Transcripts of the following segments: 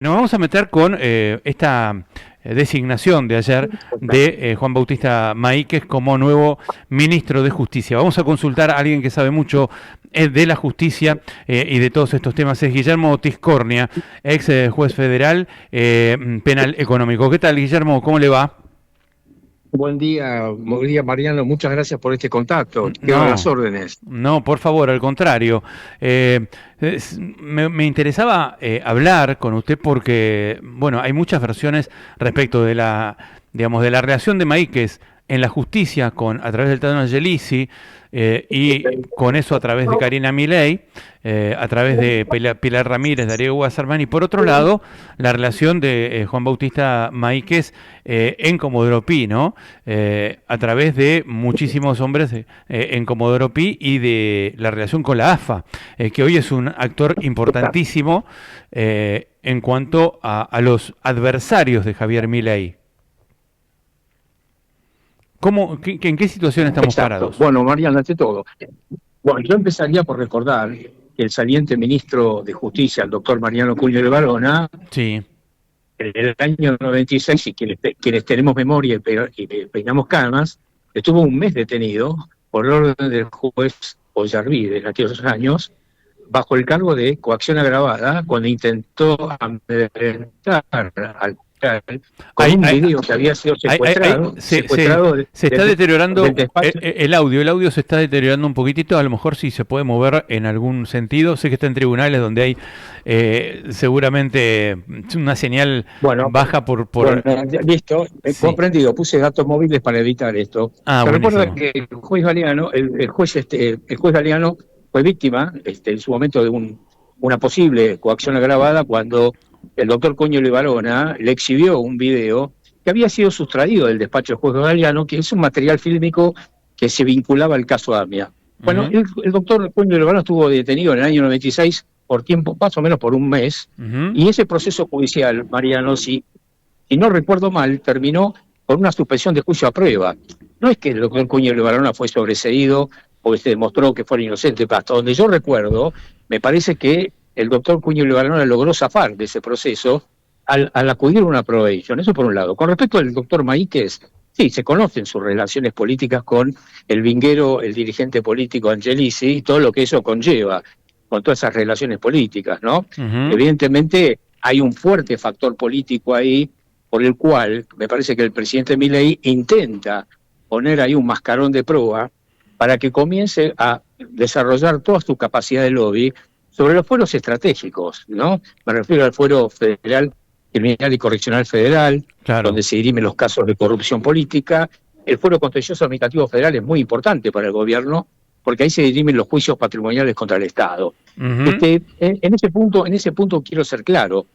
Nos vamos a meter con esta designación de ayer de Juan Bautista Maíquez como nuevo ministro de Justicia. Vamos a consultar a alguien que sabe mucho de la justicia y de todos estos temas. Es Guillermo Tiscornia, ex juez federal penal económico. ¿Qué tal, Guillermo? ¿Cómo le va? Buen día, Mariano. Muchas gracias por este contacto. Quedo a No, las órdenes. no, por favor, al contrario. Me interesaba hablar con usted porque, bueno, hay muchas versiones respecto de la, digamos, de la relación de Maíquez en la justicia a través del Tano Angelici y con eso a través de Karina Milei, a través de Pilar Ramírez, Darío Guasarmán, y por otro lado, la relación de Juan Bautista Maíquez en Comodoro Pi, ¿no? A través de muchísimos hombres en Comodoro Pi y de la relación con la AFA, que hoy es un actor importantísimo en cuanto a los adversarios de Javier Milei. ¿En qué situación estamos Exacto. parados? Bueno, Mariano, ante todo. Bueno, yo empezaría por recordar que el saliente ministro de Justicia, el doctor Mariano Cunha de Barona, Sí. en el año 96, y quienes tenemos memoria y peinamos canas, estuvo un mes detenido por orden del juez Ollarvide en aquellos años, bajo el cargo de coacción agravada, cuando intentó amedrentar al con un video que había sido secuestrado, Se está deteriorando del despacho. el audio se está deteriorando un poquitito, a lo mejor sí se puede mover en algún sentido. Sé que está en tribunales donde hay seguramente una señal baja por... Bueno, listo, Sí. comprendido, puse datos móviles para evitar esto. Ah, Se buenísimo. recuerda que el juez Galeano, el juez Galeano fue víctima en su momento de una posible coacción agravada cuando el doctor Coño Levarona le exhibió un video que había sido sustraído del despacho del juez Galeano, que es un material fílmico que se vinculaba al caso AMIA. Bueno, el doctor Coño Levarona estuvo detenido en el año 96 por tiempo, más o menos por un mes, y ese proceso judicial, Mariano, si no recuerdo mal, terminó con una suspensión de juicio a prueba. No es que el doctor Cuño Levarona fue sobreseído o se demostró que fuera inocente, hasta donde yo recuerdo, me parece que el doctor Cuño Levarona logró zafar de ese proceso al acudir a una probation. Eso por un lado. Con respecto al doctor Maíquez, sí, se conocen sus relaciones políticas con el vinguero, el dirigente político Angelici, y todo lo que eso conlleva, con todas esas relaciones políticas, ¿no? Evidentemente hay un fuerte factor político ahí, por el cual me parece que el presidente Milei intenta poner ahí un mascarón de prueba para que comience a desarrollar toda su capacidad de lobby sobre los fueros estratégicos, ¿no? Me refiero al fuero federal, criminal y correccional federal, Claro. donde se dirimen los casos de corrupción política. El fuero contencioso administrativo federal es muy importante para el gobierno, porque ahí se dirimen los juicios patrimoniales contra el Estado. En ese punto quiero ser claro.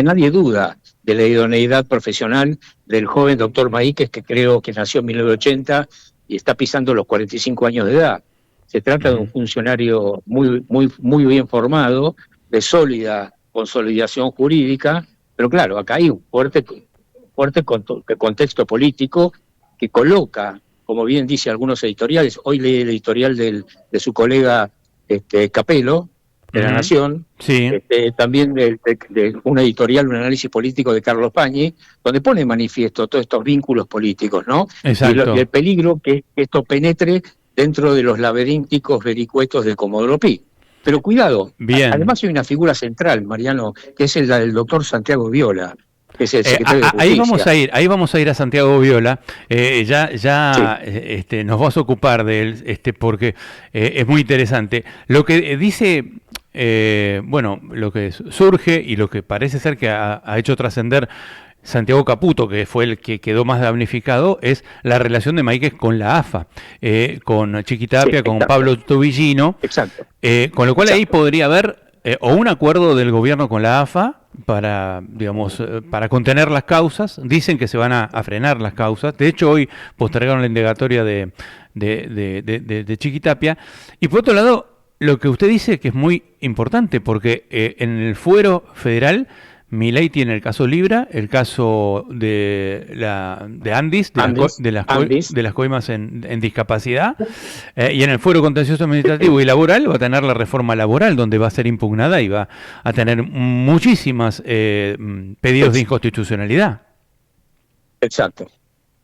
Nadie duda de la idoneidad profesional del joven doctor Maíquez, que creo que nació en 1980 y está pisando los 45 años de edad. Se trata de un funcionario muy bien formado, de sólida consolidación jurídica, pero claro, acá hay un fuerte contexto político que coloca, como bien dice algunos editoriales, hoy leí el editorial de su colega Capello, de La Nación, Sí. también de un editorial, un análisis político de Carlos Pañi, donde pone en manifiesto todos estos vínculos políticos, ¿no? Exacto. Y el peligro que esto penetre dentro de los laberínticos vericuetos de Comodoro Pi. Pero cuidado, Bien. además hay una figura central, Mariano, que es la del doctor Santiago Viola, que es el secretario de Justicia. Ahí vamos a ir a Santiago Viola. Nos vas a ocupar de él, porque es muy interesante. Lo que dice, lo que surge y lo que parece ser que ha hecho trascender Santiago Caputo, que fue el que quedó más damnificado, es la relación de Maíquez con la AFA, con Chiquitapia, con Pablo Tobillino. Exacto. Con lo cual ahí podría haber o un acuerdo del gobierno con la AFA para, para contener las causas. Dicen que se van a frenar las causas. De hecho, hoy postergaron la indagatoria de Chiquitapia. Y por otro lado, lo que usted dice que es muy importante, porque en el fuero federal Milei tiene el caso Libra, el caso de Andis, de las coimas en discapacidad, y en el fuero contencioso administrativo y laboral va a tener la reforma laboral, donde va a ser impugnada y va a tener muchísimas pedidos de inconstitucionalidad. Exacto.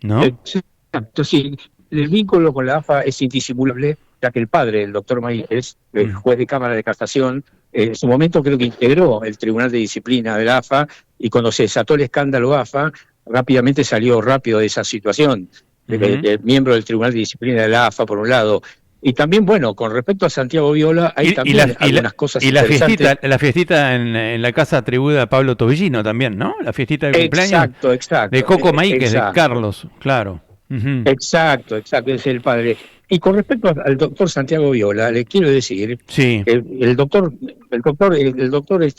¿No? Exacto, sí. El vínculo con la AFA es indisimulable, ya que el padre, el doctor Maíquez, el juez de Cámara de Casación, en su momento creo que integró el Tribunal de Disciplina de la AFA, y cuando se desató el escándalo AFA, rápidamente salió rápido de esa situación, miembro del Tribunal de Disciplina de la AFA, por un lado. Y también, bueno, con respecto a Santiago Viola, hay también algunas cosas interesantes. La fiestita en la casa atribuida a Pablo Tobillino también, ¿no? La fiestita de cumpleaños de Coco Maíquez, de Carlos, claro. Exacto, es el padre. Y con respecto al doctor Santiago Viola, le quiero decir que el doctor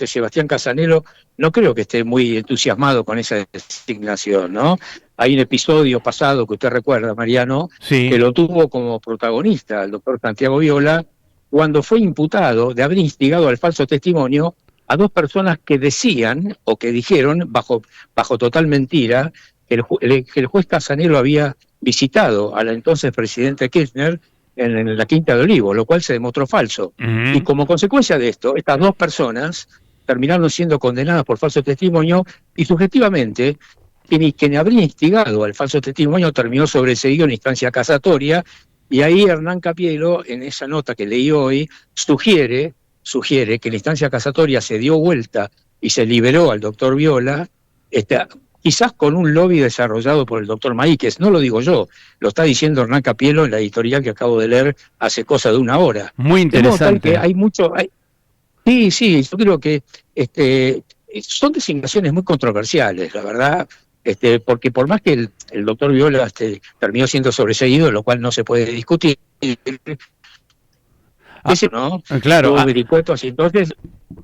Sebastián Casanelo no creo que esté muy entusiasmado con esa designación, ¿no? Hay un episodio pasado que usted recuerda, Mariano, que lo tuvo como protagonista el doctor Santiago Viola cuando fue imputado de haber instigado al falso testimonio a dos personas que decían o que dijeron bajo total mentira que el juez Casanelo había visitado al entonces presidente Kirchner en la Quinta de Olivos, lo cual se demostró falso. Y como consecuencia de esto, estas dos personas terminaron siendo condenadas por falso testimonio, y subjetivamente quien habría instigado al falso testimonio terminó sobreseído en instancia casatoria, y ahí Hernán Capielo, en esa nota que leí hoy, sugiere que la instancia casatoria se dio vuelta y se liberó al doctor Viola, quizás con un lobby desarrollado por el doctor Maíquez. No lo digo yo, lo está diciendo Hernán Capielo en la editorial que acabo de leer hace cosa de una hora. Muy interesante. Que hay mucho... Sí, yo creo que son designaciones muy controversiales, la verdad, porque por más que el doctor Viola terminó siendo sobreseído, lo cual no se puede discutir, ¿no? Claro. Entonces,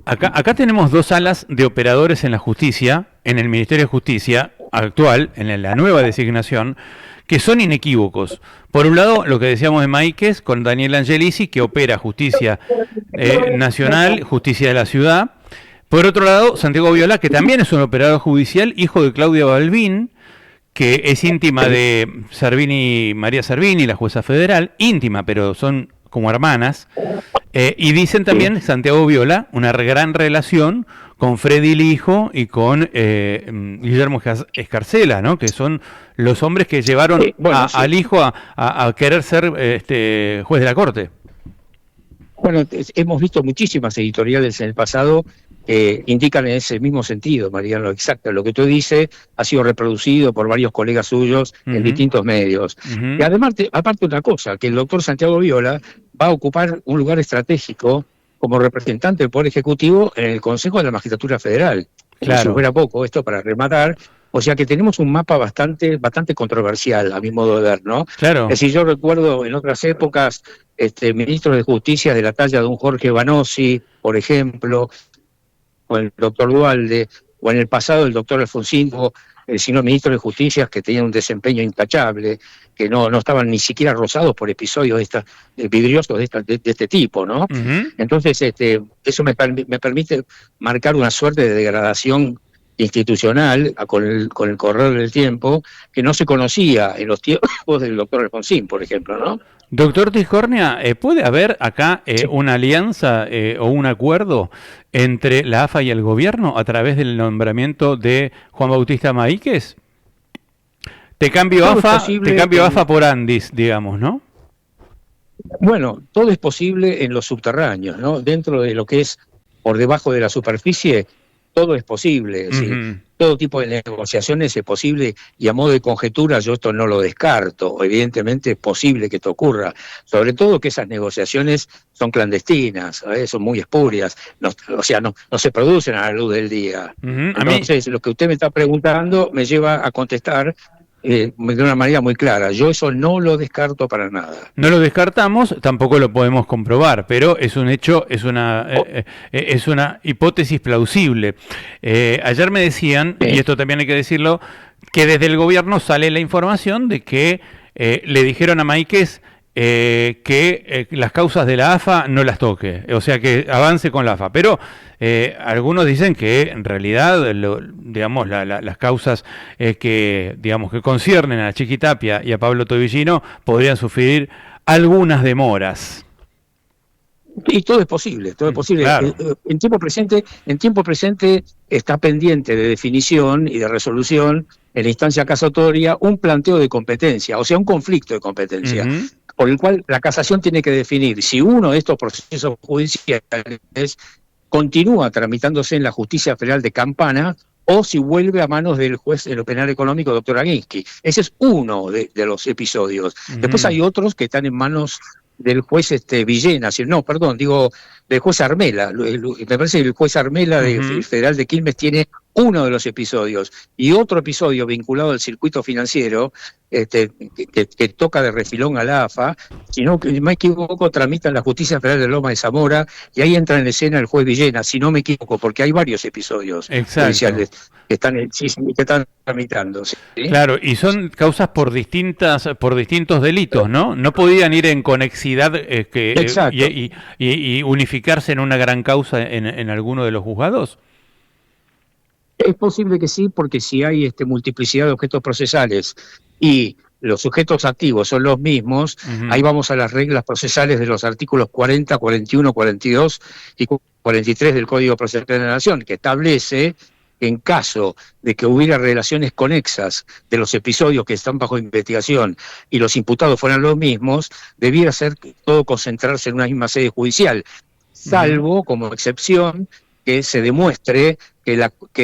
acá tenemos dos alas de operadores en la justicia, en el Ministerio de Justicia actual, en la nueva designación, que son inequívocos. Por un lado, lo que decíamos de Maíquez, con Daniel Angelici, que opera justicia nacional, justicia de la ciudad. Por otro lado, Santiago Viola, que también es un operador judicial, hijo de Claudia Balbín, que es íntima de María Servini, la jueza federal, íntima, pero son como hermanas, y dicen también Santiago Viola una gran relación con Freddy Lijo y con Guillermo Escarcela, ¿no? Que son los hombres que llevaron al hijo a querer ser juez de la corte. Bueno, hemos visto muchísimas editoriales en el pasado que indican en ese mismo sentido, Mariano, exacto. Lo que tú dices ha sido reproducido por varios colegas suyos en distintos medios. Y además, aparte otra cosa, que el doctor Santiago Viola va a ocupar un lugar estratégico como representante del Poder Ejecutivo en el Consejo de la Magistratura Federal. Claro. Si fuera poco, esto para rematar, o sea que tenemos un mapa bastante controversial, a mi modo de ver, ¿no? Claro. Es decir, yo recuerdo en otras épocas ministros de Justicia de la talla de un Jorge Banossi, por ejemplo, o el doctor Dualde, o en el pasado el doctor Alfonsín, sino ministros de Justicia que tenían un desempeño intachable, que no estaban ni siquiera rozados por episodios vidriosos de este tipo, ¿no? Entonces, eso me permite marcar una suerte de degradación institucional con el correr del tiempo que no se conocía en los tiempos del doctor Alfonsín, por ejemplo, ¿no? Doctor Tiscornia, ¿puede haber acá una alianza o un acuerdo entre la AFA y el gobierno a través del nombramiento de Juan Bautista Maíquez? Te cambio AFA por Andis, digamos, ¿no? Bueno, todo es posible en los subterráneos, ¿no? Dentro de lo que es por debajo de la superficie, todo es posible, es decir, todo tipo de negociaciones es posible, y a modo de conjetura yo esto no lo descarto. Evidentemente es posible que esto ocurra, sobre todo que esas negociaciones son clandestinas, son muy espurias, no se producen a la luz del día. Entonces, lo que usted me está preguntando me lleva a contestar de una manera muy clara. Yo eso no lo descarto para nada. No lo descartamos, tampoco lo podemos comprobar, pero es un hecho, es una hipótesis plausible. Ayer me decían, y esto también hay que decirlo, que desde el gobierno sale la información de que le dijeron a Maíquez que las causas de la AFA no las toque, o sea, que avance con la AFA. Pero algunos dicen que en realidad, digamos, las causas que conciernen a Chiquitapia y a Pablo Tobillino podrían sufrir algunas demoras. Y todo es posible, todo es posible. Claro. En tiempo presente está pendiente de definición y de resolución en la instancia casatoria un planteo de competencia, o sea, un conflicto de competencia, por el cual la casación tiene que definir si uno de estos procesos judiciales continúa tramitándose en la Justicia Federal de Campana o si vuelve a manos del juez de lo penal económico, doctor Aguinsky. Ese es uno de los episodios. Después hay otros que están en manos del juez Villena, del juez Armela. Me parece que el juez Armela del Federal de Quilmes tiene uno de los episodios, y otro episodio vinculado al circuito financiero, que toca de refilón a la AFA, si no me equivoco, tramitan la Justicia Federal de Loma de Zamora, y ahí entra en escena el juez Villena, si no me equivoco, porque hay varios episodios judiciales que están tramitando. ¿Sí? Claro, y son causas por distintos delitos, ¿no? No podían ir en conexidad y unificarse en una gran causa en alguno de los juzgados. Es posible que sí, porque si hay multiplicidad de objetos procesales y los sujetos activos son los mismos, ahí vamos a las reglas procesales de los artículos 40, 41, 42 y 43 del Código Procesal de la Nación, que establece que en caso de que hubiera relaciones conexas de los episodios que están bajo investigación y los imputados fueran los mismos, debiera ser todo concentrarse en una misma sede judicial, salvo, como excepción, que se demuestre que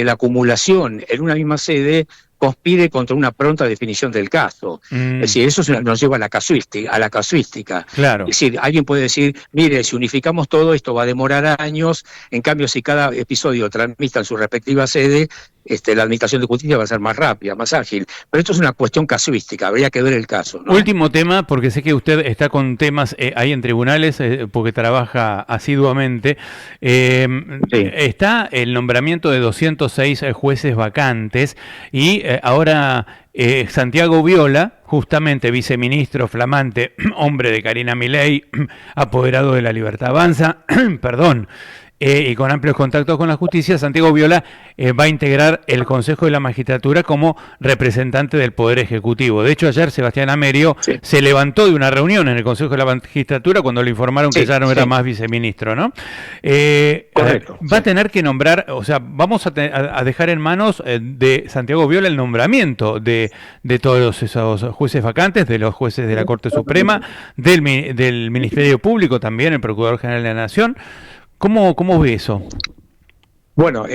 la acumulación en una misma sede conspire contra una pronta definición del caso. Es decir, eso nos lleva a la casuística. Claro. Es decir, alguien puede decir, mire, si unificamos todo esto va a demorar años, en cambio si cada episodio tramita en su respectiva sede, la administración de justicia va a ser más rápida, más ágil. Pero esto es una cuestión casuística, habría que ver el caso, ¿no? Último tema, porque sé que usted está con temas ahí en tribunales, porque trabaja asiduamente. Sí. Está el nombramiento de 206 jueces vacantes y ahora Santiago Viola, justamente viceministro flamante, hombre de Karina Milei, apoderado de La Libertad Avanza, perdón, y con amplios contactos con la justicia, Santiago Viola va a integrar el Consejo de la Magistratura como representante del Poder Ejecutivo. De hecho, ayer Sebastián Amerio se levantó de una reunión en el Consejo de la Magistratura cuando le informaron que ya no era más viceministro, ¿no? Correcto. Va a tener que nombrar, o sea, vamos a dejar en manos de Santiago Viola el nombramiento de todos esos jueces vacantes, de los jueces de la Corte Suprema, del Ministerio Público también, el Procurador General de la Nación. ¿Cómo ve eso? Bueno,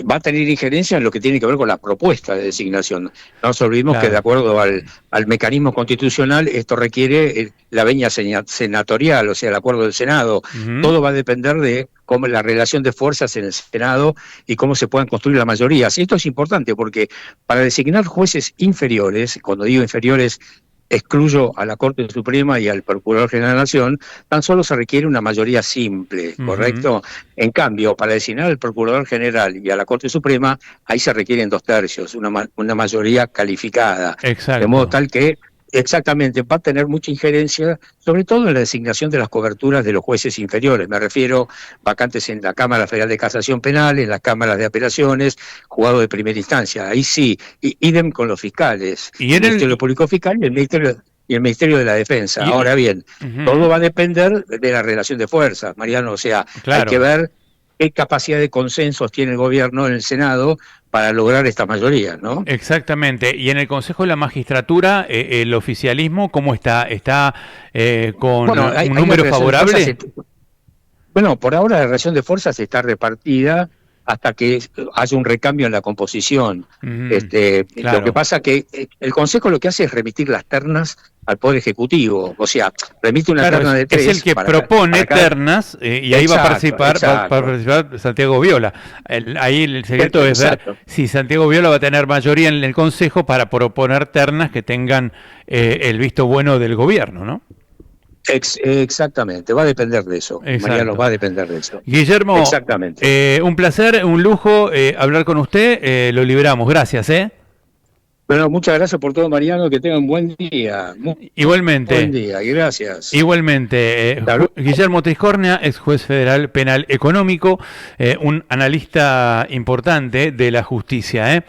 va a tener injerencia en lo que tiene que ver con la propuesta de designación. No nos olvidemos que de acuerdo al mecanismo constitucional, esto requiere la venia senatorial, o sea, el acuerdo del Senado. Todo va a depender de cómo la relación de fuerzas en el Senado y cómo se puedan construir las mayorías. Y esto es importante porque para designar jueces inferiores, cuando digo inferiores, excluyo a la Corte Suprema y al Procurador General de la Nación, tan solo se requiere una mayoría simple, ¿correcto? En cambio, para designar al Procurador General y a la Corte Suprema, ahí se requieren 2/3, una mayoría calificada. Exacto. De modo tal que, exactamente, va a tener mucha injerencia, sobre todo en la designación de las coberturas de los jueces inferiores. Me refiero vacantes en la Cámara Federal de Casación Penal, en las cámaras de apelaciones, juzgado de primera instancia. Ahí sí, idem con los fiscales, ¿Y el Ministerio Público Fiscal y el Ministerio de la Defensa. Ahora bien, todo va a depender de la relación de fuerzas, Mariano. O sea, hay que ver qué capacidad de consensos tiene el gobierno en el Senado para lograr esta mayoría, ¿no? Exactamente. Y en el Consejo de la Magistratura, el oficialismo, ¿cómo está? ¿Está con un número favorable? Bueno, por ahora la relación de fuerzas está repartida hasta que haya un recambio en la composición. Claro. Lo que pasa que el Consejo lo que hace es remitir las ternas al Poder Ejecutivo, o sea, remite una terna de 3. Es el que propone ternas y ahí va a participar Santiago Viola. Ahí el secreto es ver si Santiago Viola va a tener mayoría en el Consejo para proponer ternas que tengan el visto bueno del gobierno, ¿no? Exactamente, va a depender de eso. Mariano, va a depender de eso. Guillermo, exactamente. Un placer, un lujo hablar con usted, lo liberamos. Gracias, Bueno, muchas gracias por todo, Mariano, que tengan un buen día. Muy buen Igualmente. día, y gracias. Igualmente, Guillermo Triscornia, ex juez federal penal económico, un analista importante de la justicia.